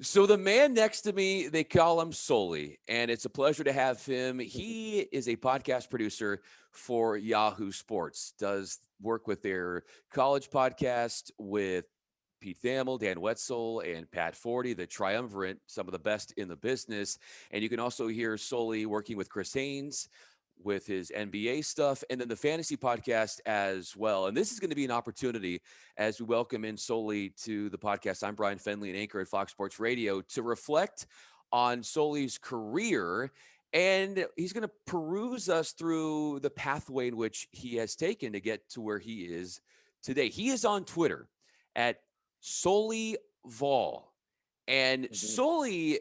So the man next to me, they call him Sully, and it's a pleasure to have him. He is a podcast producer for Yahoo Sports, does work with their college podcast with Pete Thamel, Dan Wetzel, and Pat Forde, the triumvirate, some of the best in the business. And you can also hear Sully working with Chris Haynes with his NBA stuff, and then the fantasy podcast as well. And this is going to be an opportunity as we welcome in Sully to the podcast. I'm Bryan Fenley, an anchor at Fox Sports Radio, to reflect on Sully's career. And he's going to peruse us through the pathway in which he has taken to get to where he is today. He is on Twitter at Sully Vol. And Mhm. Sully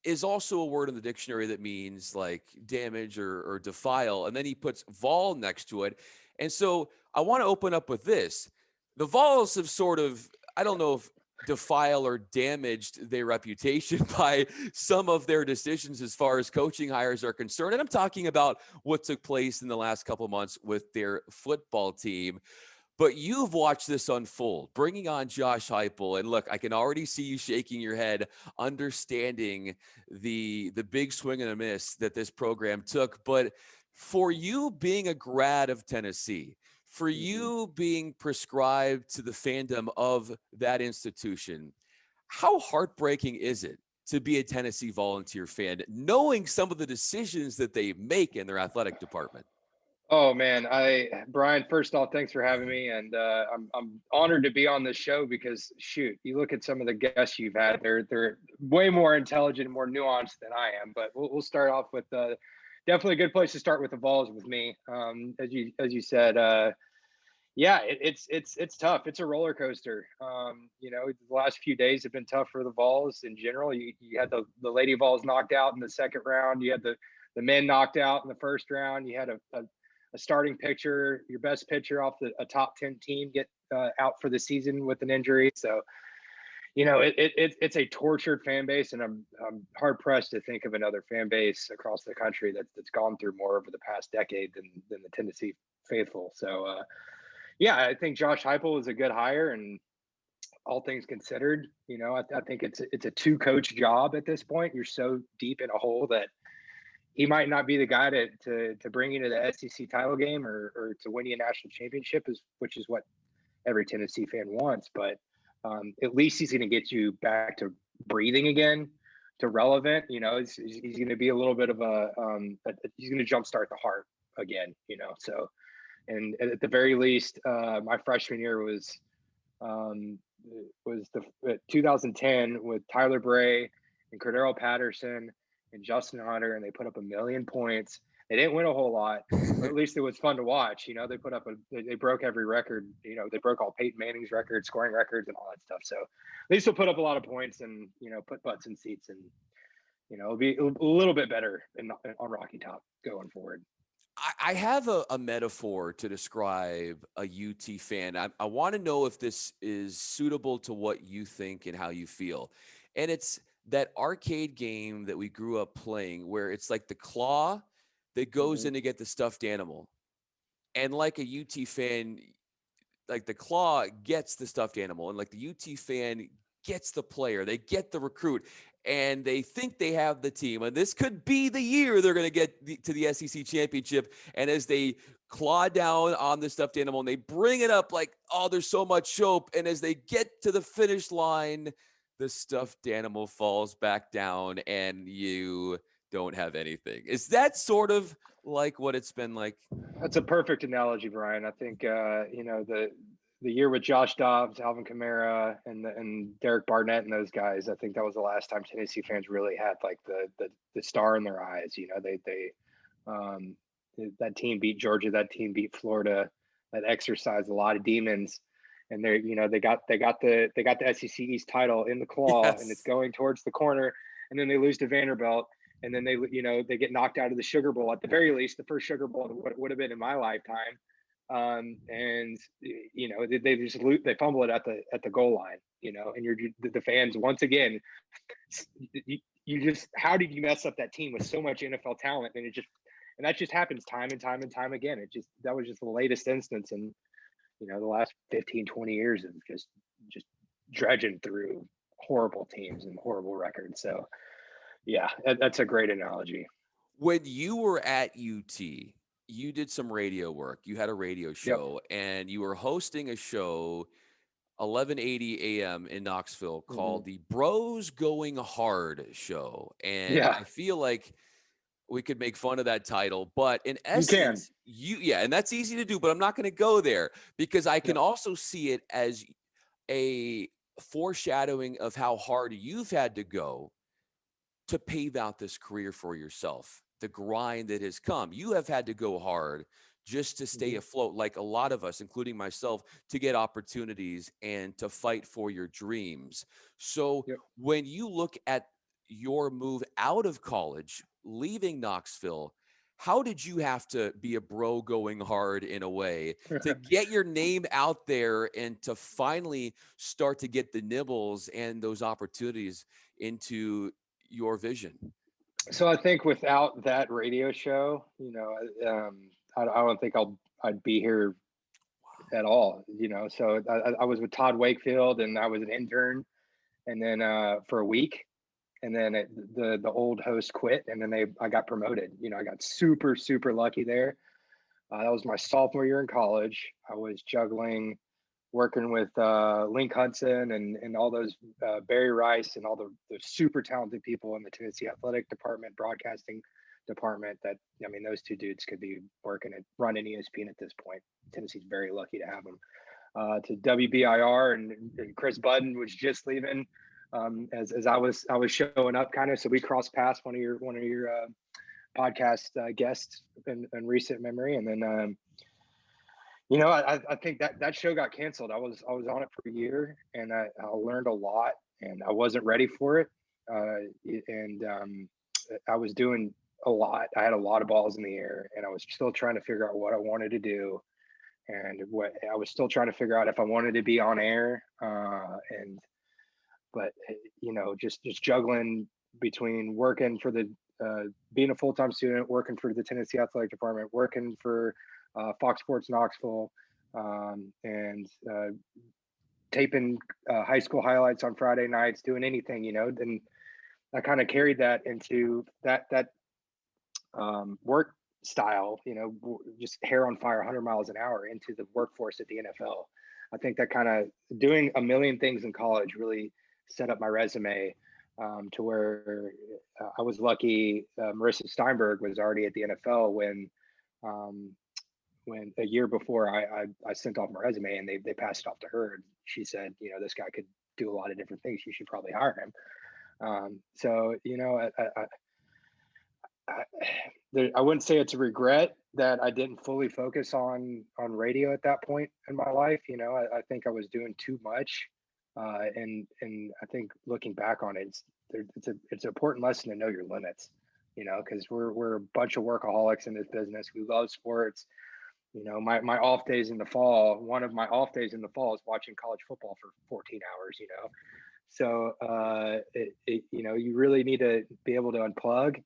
is also a word in the dictionary that means like damage or defile. And then he puts vol next to it. And so I want to open up with this. The Vols have sort of, I don't know if defile or damaged their reputation by some of their decisions as far as coaching hires are concerned. And I'm talking about what took place in the last couple of months with their football team. But you've watched this unfold, bringing on Josh Heupel, and look, I can already see you shaking your head, understanding the big swing and a miss that this program took. But for you being a grad of Tennessee, for Mhm. you being prescribed to the fandom of that institution, how heartbreaking is it to be a Tennessee Volunteer fan, knowing some of the decisions that they make in their athletic department? Oh man, Brian. First off, thanks for having me, and I'm honored to be on this show because shoot, you look at some of the guests you've had; they're way more intelligent, and more nuanced than I am. But we'll start off with definitely a good place to start with the Vols with me. As you said, yeah, it's tough. It's a roller coaster. The last few days have been tough for the Vols in general. You had the Lady Vols knocked out in the second round. You had the men knocked out in the first round. You had a starting pitcher, your best pitcher off a top 10 team, get out for the season with an injury. So it's a tortured fan base, and I'm hard pressed to think of another fan base across the country that's gone through more over the past decade than the Tennessee faithful. So. Yeah, I think Josh Heupel is a good hire, and all things considered, I think it's a two coach job at this point. You're so deep in a hole that he might not be the guy to bring you to the SEC title game or to win you a national championship, which is what every Tennessee fan wants. But at least he's going to get you back to breathing again, to relevant. He's going to be a little bit of he's going to jumpstart the heart again. So and at the very least, my freshman year um, was the 2010 with Tyler Bray and Cordero Patterson and Justin Hunter, and they put up 1,000,000 points. They didn't win a whole lot, but at least it was fun to watch. They put up they broke every record. They broke all Peyton Manning's records, scoring records, and all that stuff. So at least they'll put up a lot of points and put butts in seats, and it'll be a little bit better on Rocky Top going forward. I have a metaphor to describe a UT fan. I want to know if this is suitable to what you think and how you feel. And it's that arcade game that we grew up playing where it's like the claw that goes Mm-hmm. in to get the stuffed animal. And like a UT fan, like the claw gets the stuffed animal, and like the UT fan gets the player, they get the recruit, and they think they have the team. And this could be the year they're going to get to the SEC championship. And as they claw down on the stuffed animal and they bring it up like, oh, there's so much hope. And as they get to the finish line, the stuffed animal falls back down and you don't have anything. Is that sort of like what it's been like? That's a perfect analogy, Brian. I think the year with Josh Dobbs, Alvin Kamara, and Derek Barnett and those guys. I think that was the last time Tennessee fans really had like the star in their eyes. Um, that team beat Georgia. That team beat Florida. That exercised a lot of demons, and they got the SEC East title in the claw, and it's Yes. going towards the corner, and then they lose to Vanderbilt, and then they get knocked out of the Sugar Bowl. At the very least, the first Sugar Bowl would have been in my lifetime. And they just they fumble it at the goal line. And you're the fans once again. You just, how did you mess up that team with so much NFL talent? And that just happens time and time and time again. That was just the latest instance in the last 15, 20 years of just dredging through horrible teams and horrible records. So yeah, that's a great analogy. When you were at UT, you did some radio work. You had a radio Yep. show, and you were hosting a show 11:80 a.m. in Knoxville Hmm. called the Bros Going Hard Show. And Yeah, I feel like we could make fun of that title, but in you can. essence, yeah, and that's easy to do, but I'm not going to go there because I can Yep. also see it as a foreshadowing of how hard you've had to go to pave out this career for yourself, the grind that has come. You have had to go hard just to stay Hmm. afloat, like a lot of us, including myself, to get opportunities and to fight for your dreams. So Yep. when you look at your move out of college, leaving Knoxville, how did you have to be a bro going hard in a way to get your name out there and to finally start to get the nibbles and those opportunities into your vision? So I think without that radio show, I don't think I'd be here at all. So I was with Todd Wakefield, and I was an intern, and then for a week, and then the old host quit, and then I got promoted. I got super lucky there. That was my sophomore year in college. I was juggling working with Link Hudson and all those Barry Rice and all the super talented people in the Tennessee athletic department, broadcasting department. That I mean, those two dudes could be working at running ESPN at this point. Tennessee's very lucky to have them. To WBIR, and Chris Budden was just leaving as I was showing up kind of. So we crossed paths, one of your podcast guests in recent memory, and then. I think that show got canceled. I was on it for a year, and I learned a lot, and I wasn't ready for it. And I was doing a lot. I had a lot of balls in the air, and I was still trying to figure out what I wanted to do, and what I was still trying to figure out if I wanted to be on air. But just juggling between working for the being a full-time student, working for the Tennessee athletic department, working for Fox Sports Knoxville, and taping high school highlights on Friday nights, doing anything, then I kind of carried that into that work style, just hair on fire, 100 miles an hour into the workforce at the NFL. I think that kind of doing a million things in college really set up my resume to where I was lucky. Marissa Steinberg was already at the NFL when a year before I sent off my resume, and they passed it off to her. And she said, this guy could do a lot of different things. You should probably hire him. So, I wouldn't say it's a regret that I didn't fully focus on radio at that point in my life. I think I was doing too much. And I think looking back on it, it's an important lesson to know your limits, because we're a bunch of workaholics in this business. We love sports. My off days in the fall, one of my off days in the fall is watching college football for 14 hours, So, you really need to be able to unplug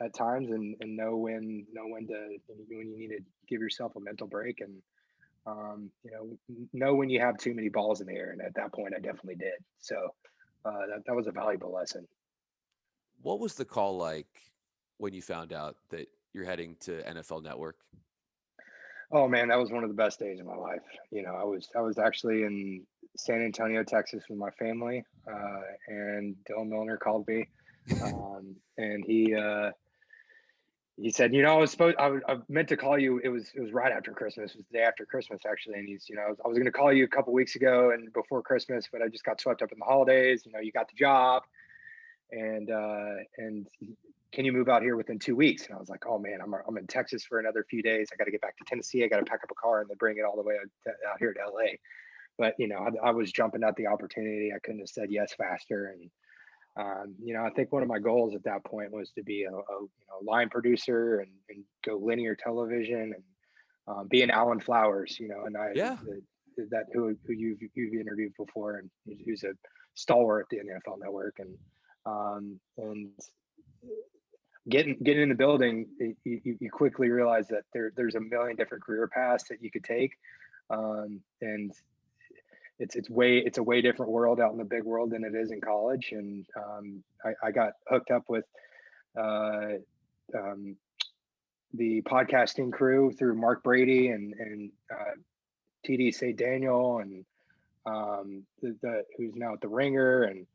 at times and know when you need to give yourself a mental break, and, know when you have too many balls in the air. And at that point, I definitely did. So that was a valuable lesson. What was the call like when you found out that you're heading to NFL Network? Oh man, that was one of the best days of my life. I was actually in San Antonio, Texas, with my family, and Dylan Milner called me, and he said, I meant to call you. It was right after Christmas. It was the day after Christmas, actually. And he's, I was going to call you a couple weeks ago and before Christmas, but I just got swept up in the holidays. You got the job, and can you move out here within 2 weeks? And I was like, oh man, I'm in Texas for another few days. I got to get back to Tennessee. I got to pack up a car and then bring it all the way out here to LA. But, I was jumping at the opportunity. I couldn't have said yes faster. And, I think one of my goals at that point was to be a line producer and go linear television, and be an Alan Flowers, and Yeah. that who you've interviewed before, and who's a stalwart at the NFL Network, and getting in the building, you quickly realize that there's a million different career paths that you could take, and it's a way different world out in the big world than it is in college. And I got hooked up with uh, um, the podcasting crew through Mark Brady and TD St. Daniel and who's now at the Ringer, and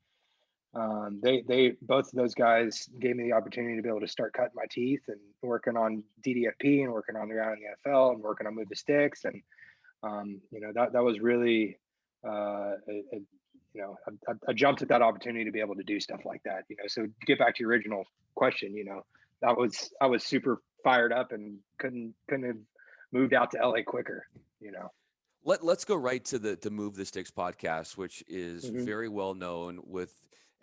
they both of those guys gave me the opportunity to be able to start cutting my teeth and working on DDFP and working on around the NFL and working on Move the Sticks. And that was really I jumped at that opportunity to be able to do stuff like that. So to get back to your original question, I was super fired up and couldn't have moved out to LA quicker. Let's go right to the Move the Sticks podcast, which is Mhm. very well known with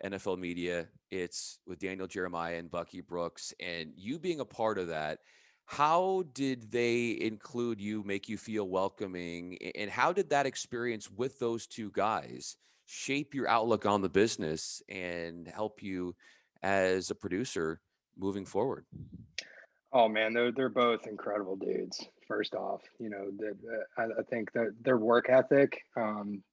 NFL media. It's with Daniel Jeremiah and Bucky Brooks, and you being a part of that. How did they include you, make you feel welcoming, and how did that experience with those two guys shape your outlook on the business and help you as a producer moving forward? Oh man, they're both incredible dudes. First off, I think that their work ethic.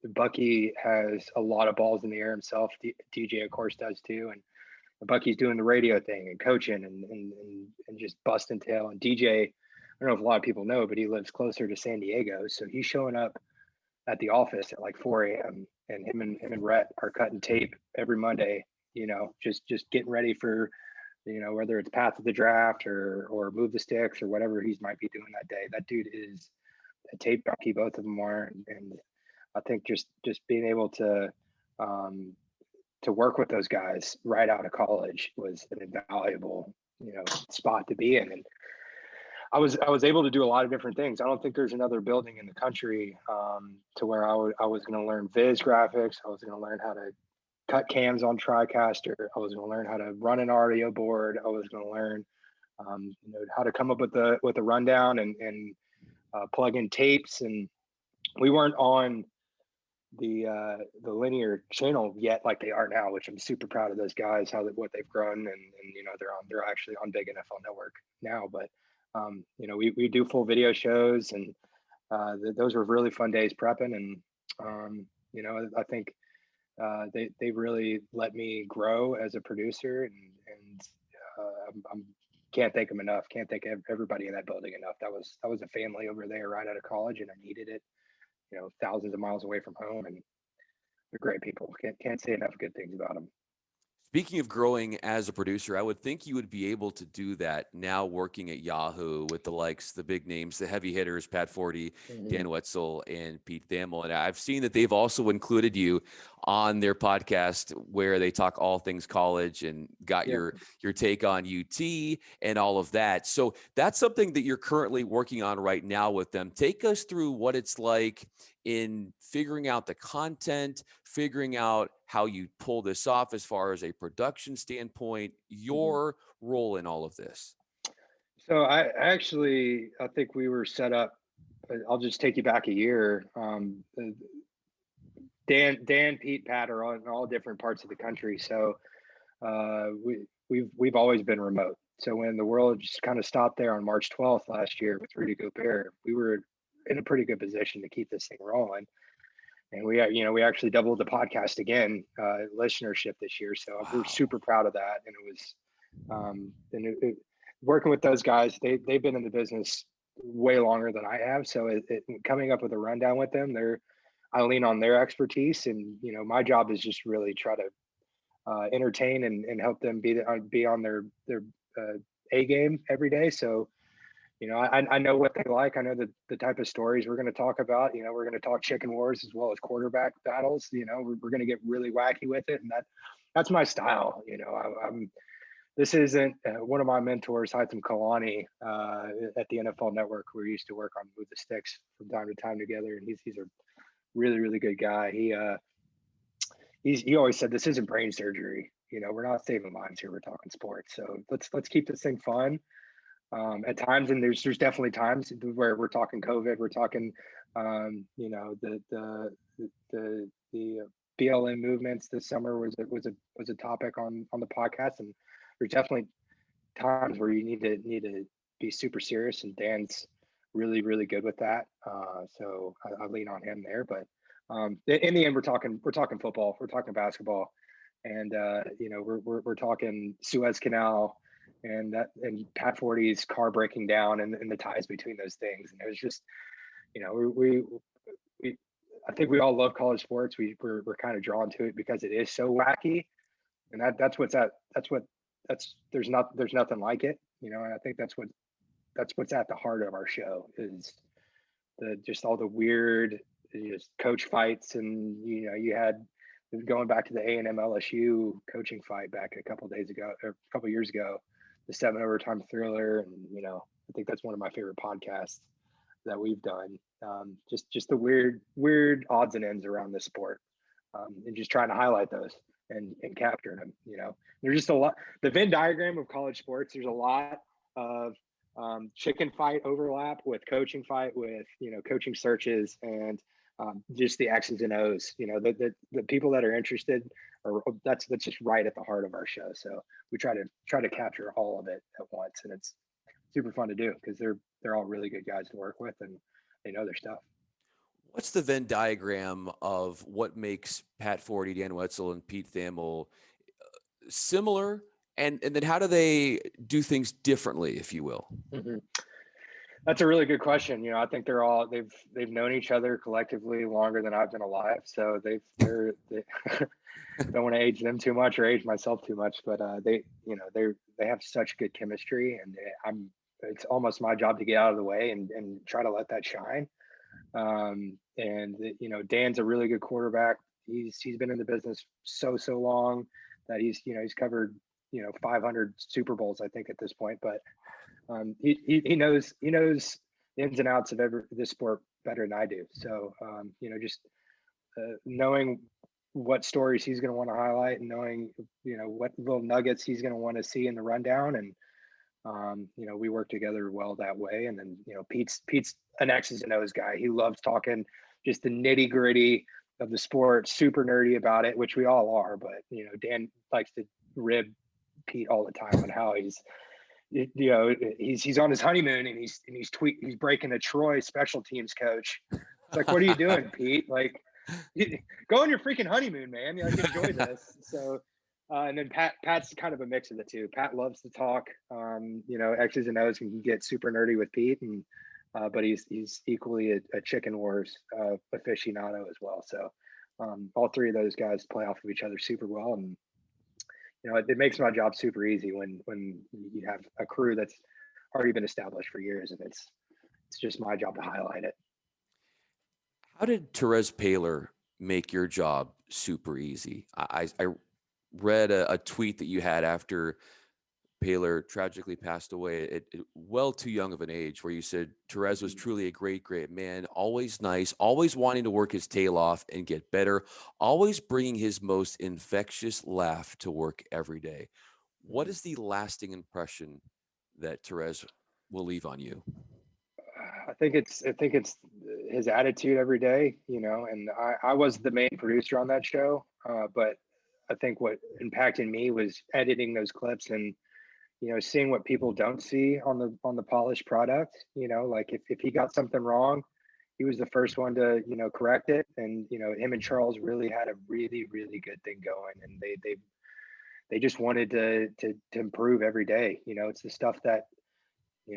Bucky has a lot of balls in the air himself. DJ, of course, does too. And Bucky's doing the radio thing and coaching and just busting tail. And DJ, I don't know if a lot of people know, but he lives closer to San Diego, so he's showing up at the office at like 4 a.m. and him and Rhett are cutting tape every Monday. Just getting ready for whether it's Path of the Draft or Move the Sticks or whatever he might be doing that day. That dude is a tape junkie, both of them are. And I think just being able to work with those guys right out of college was an invaluable, spot to be in. And I was able to do a lot of different things. I don't think there's another building in the country to where I was going to learn Viz graphics. I was going to learn how to cut cams on TriCaster. I was going to learn how to run an audio board. I was going to learn, how to come up with a rundown and plug in tapes. And we weren't on the linear channel yet like they are now, which I'm super proud of those guys, what they've grown, and they're actually on big NFL Network now. But we do full video shows, and those were really fun days prepping. And I think they really let me grow as a producer, and I'm can't thank them enough. Can't thank everybody in that building enough. That was a family over there right out of college, and I needed it. Thousands of miles away from home, and they're great people. Can't say enough good things about them. Speaking of growing as a producer, I would think you would be able to do that now working at Yahoo with the big names, the heavy hitters, Pat Forde, Dan Wetzel, and Pete Thamel. And I've seen that they've also included you on their podcast where they talk all things college and got your take on UT and all of that. So that's something that you're currently working on right now with them. Take us through what it's like in figuring out the content, figuring out how you pull this off as far as a production standpoint, your role in all of this. So I think we were set up. I'll just take you back a year. Dan, Pete, Pat are on all different parts of the country. So we've always been remote. So when the world just kind of stopped there on March 12th last year with Rudy Gobert, we were in a pretty good position to keep this thing rolling. And we actually doubled the podcast again, listenership this year. So we're super proud of that. And it was, working with those guys, they've been in the business way longer than I have. So coming up with a rundown with them, I lean on their expertise, and my job is just really try to entertain and help them be on their A game every day. So I know what they like. I know the type of stories we're going to talk about. We're going to talk chicken wars as well as quarterback battles. We're going to get really wacky with it, and that's my style. This isn't one of my mentors, Haitham Kalani, at the NFL Network. We used to work on Move the Sticks from time to time together, and he's a really, really good guy. He always said this isn't brain surgery. We're not saving lives here. We're talking sports. So let's keep this thing fun. At times, and there's definitely times where we're talking COVID, we're talking, the BLM movements this summer was a topic on the podcast, and there's definitely times where you need to be super serious, and Dan's really, really good with that. So I lean on him there, but In the end, we're talking football, we're talking basketball, and we're talking Suez Canal, and Pat Forde's car breaking down, and the ties between those things. And it was just, we I think we all love college sports. We're kind of drawn to it because it is so wacky, and there's nothing like it, and I think that's what's at the heart of our show is just all the weird just coach fights. And you had, going back to the A&M LSU coaching fight back a couple years ago, the 7 overtime thriller. And I think that's one of my favorite podcasts that we've done. Just the weird odds and ends around this sport, and just trying to highlight those and capture them. There's just a lot. The Venn diagram of college sports, there's a lot of chicken fight overlap with coaching fight, with coaching searches, and just the X's and O's. The people that are interested, or that's just right at the heart of our show. So we try to capture all of it at once, and it's super fun to do because they're all really good guys to work with, and they know their stuff. What's the Venn diagram of what makes Pat Forde, Dan Wetzel, and Pete Thamel similar, and then how do they do things differently, if you will? Mm-hmm. That's a really good question. I think they've known each other collectively longer than I've been alive, so they don't want to age them too much or age myself too much, but they have such good chemistry, and it's almost my job to get out of the way and try to let that shine. Dan's a really good quarterback. He's been in the business so long that he's covered 500 Super Bowls, I think, at this point. But he knows the ins and outs of this sport better than I do. So just knowing what stories he's going to want to highlight, and knowing what little nuggets he's going to want to see in the rundown, and we work together well that way. And then Pete's an X's and O's guy. He loves talking just the nitty gritty of the sport, super nerdy about it, which we all are. But Dan likes to rib Pete all the time on how he's on his honeymoon, and he's breaking a Troy special teams coach. It's like, what are you doing, Pete? Like, go on your freaking honeymoon, man. Enjoy this. So, and then Pat's kind of a mix of the two. Pat loves to talk, X's and O's, and can get super nerdy with Pete, and but he's equally a chicken wars aficionado as well. So, all three of those guys play off of each other super well, and it makes my job super easy when you have a crew that's already been established for years, and it's just my job to highlight it. How did Therese make your job super easy? I read a tweet that you had after Paler tragically passed away at well too young of an age, where you said Therese was truly a great man, always nice, always wanting to work his tail off and get better, always bringing his most infectious laugh to work every day. What is the lasting impression that Therese will leave on you? I think it's his attitude every day, and I was the main producer on that show, but I think what impacted me was editing those clips and seeing what people don't see on the polished product. Like if he got something wrong, he was the first one to correct it. And him and Charles really had a really, really good thing going, and they just wanted to improve every day. It's the stuff that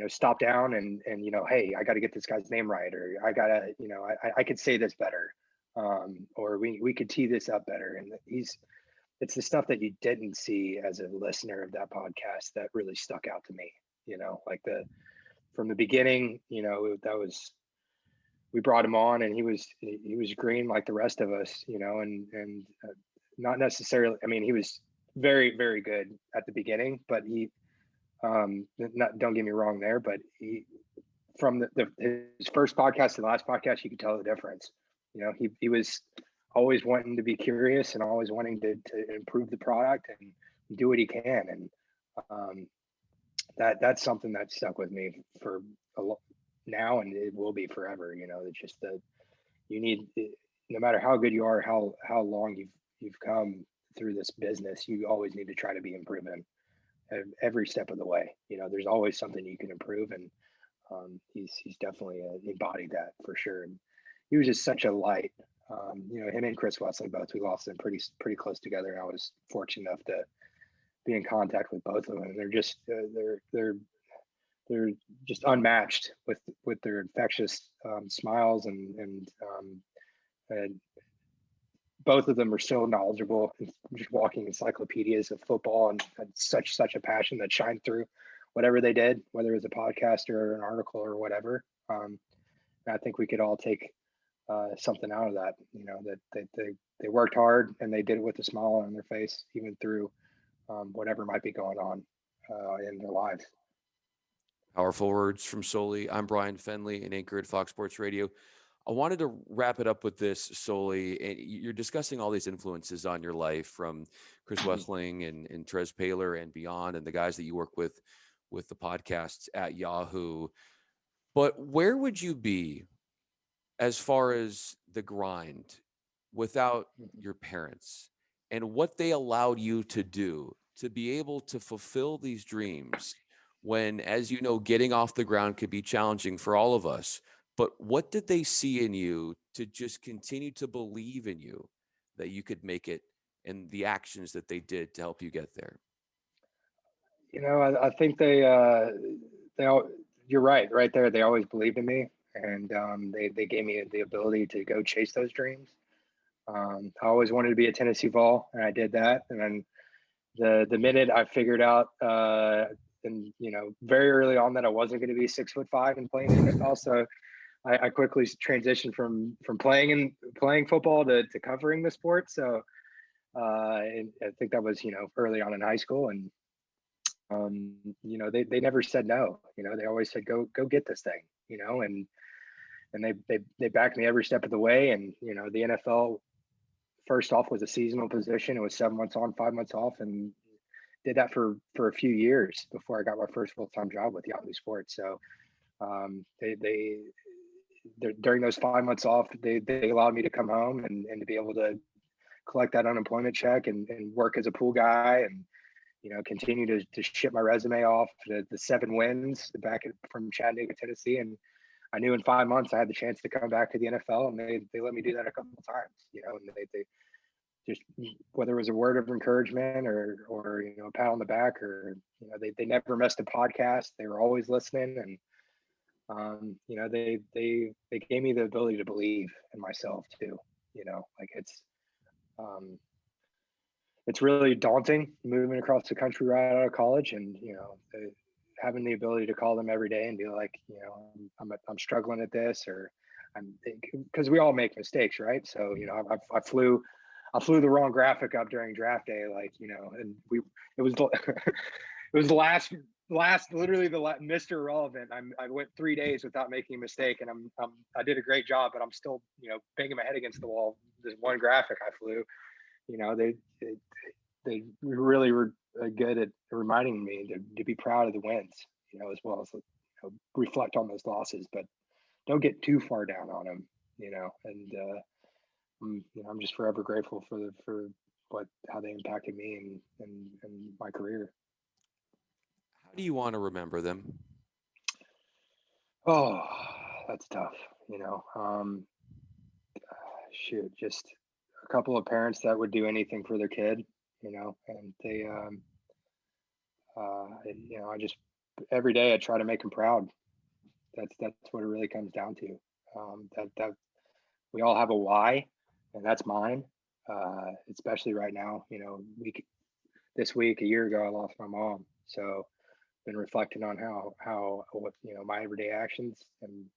stop down and hey, I got to get this guy's name right, or I gotta I could say this better, or we could tee this up better. And it's the stuff that you didn't see as a listener of that podcast that really stuck out to me. Like from the beginning, we brought him on, and he was green like the rest of us, and not necessarily. I mean, he was very, very good at the beginning, but he, don't get me wrong there, but he, from his first podcast to the last podcast, you could tell the difference. He was always wanting to be curious and always wanting to improve the product and do what he can. And that's something that stuck with me for now, and it will be forever. It's just that you need, no matter how good you are, how long you've come through this business, you always need to try to be improving every step of the way. There's always something you can improve, and he's definitely embodied that for sure. And he was just such a light. Him and Chris Wesley both, we lost them pretty close together. And I was fortunate enough to be in contact with both of them. And they're just, they're just unmatched with their infectious smiles and both of them are so knowledgeable, just walking encyclopedias of football, and had such a passion that shined through whatever they did, whether it was a podcast or an article or whatever. I think we could all take something out of that, that they worked hard and they did it with a smile on their face, even through whatever might be going on in their lives. Powerful words from Sully. I'm Bryan Fenley, an anchor at Fox Sports Radio. I wanted to wrap it up with this, Sully. And you're discussing all these influences on your life, from Chris Wessling and Therese Paler and beyond, and the guys that you work with the podcasts at Yahoo. But where would you be as far as the grind without your parents and what they allowed you to do to be able to fulfill these dreams when, as you know, getting off the ground could be challenging for all of us? But what did they see in you to just continue to believe in you that you could make it, and the actions that they did to help you get there? I think you're right there. They always believed in me, and they gave me the ability to go chase those dreams. I always wanted to be a Tennessee Vol, and I did that. And then the minute I figured out, and very early on, that I wasn't going to be 6'5" and playing in the NFL, so I quickly transitioned from playing football to covering the sport. So and I think that was early on in high school, and they never said no. They always said go get this thing. And they backed me every step of the way. And the NFL, first off, was a seasonal position. It was 7 months on, 5 months off, and did that for a few years before I got my first full-time job with Yahoo Sports. So they during those 5 months off, they allowed me to come home and to be able to collect that unemployment check and work as a pool guy, and continue to ship my resume off to the 7 wins from Chattanooga, Tennessee. And I knew in 5 months I had the chance to come back to the NFL, and they let me do that a couple of times, and they just, whether it was a word of encouragement or a pat on the back, or they never missed a podcast. They were always listening, and they gave me the ability to believe in myself too. Like it's really daunting moving across the country right out of college, and having the ability to call them every day and be like, I'm struggling at this, or because we all make mistakes, right? So I flew the wrong graphic up during draft day, and it was it was the last literally Mr. Irrelevant. I went 3 days without making a mistake, and I did a great job, but I'm still banging my head against the wall. This one graphic I flew, they really were good at reminding me to be proud of the wins, as well as reflect on those losses, but don't get too far down on them, and I'm just forever grateful for how they impacted me and my career. How do you want to remember them? Oh, that's tough. Shoot, just a couple of parents that would do anything for their kid, and they, I just, every day I try to make them proud. That's what it really comes down to. That we all have a why, and that's mine. Especially right now, this week, a year ago, I lost my mom. So been reflecting on what my everyday actions, and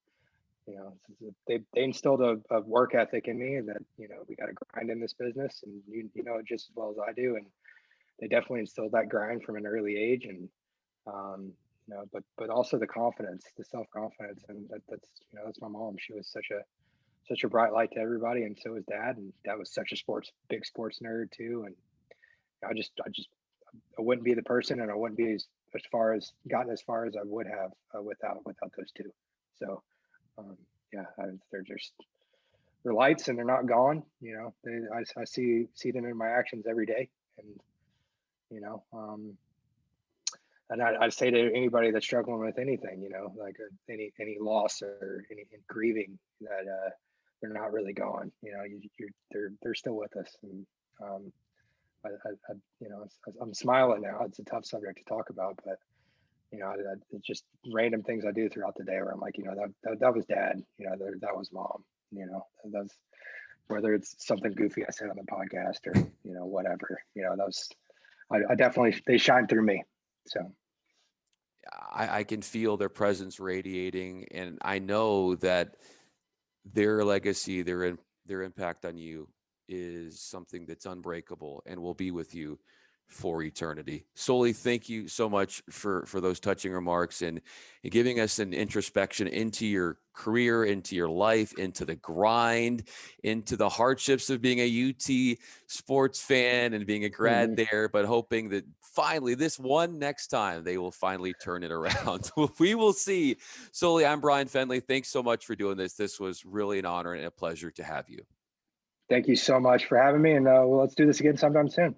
they instilled a work ethic in me that we got to grind in this business, and you know it just as well as I do. And they definitely instilled that grind from an early age, and but also the confidence, the self-confidence, and that's my mom. She was such a bright light to everybody, and so was Dad, and Dad was such a big sports nerd too. And I wouldn't be the person, and I wouldn't be gotten as far as I would have without those two. So they're lights, and they're not gone. I see them in my actions every day, and and I say to anybody that's struggling with anything, like any loss or any grieving, that they're not really gone. They're still with us. And I'm smiling now. It's a tough subject to talk about, but it's just random things I do throughout the day where I'm like, that was dad, that was mom, that's, whether it's something goofy I said on the podcast or, whatever, I definitely, they shine through me. So I can feel their presence radiating, and I know that their legacy, their impact on you is something that's unbreakable and will be with you for eternity. Sully, thank you so much for those touching remarks and giving us an introspection into your career, into your life, into the grind, into the hardships of being a UT sports fan and being a grad there, but hoping that finally this one next time they will finally turn it around. We will see. Sully, I'm Bryan Fenley. Thanks so much for doing this. This was really an honor and a pleasure to have you. Thank you so much for having me, and let's do this again sometime soon.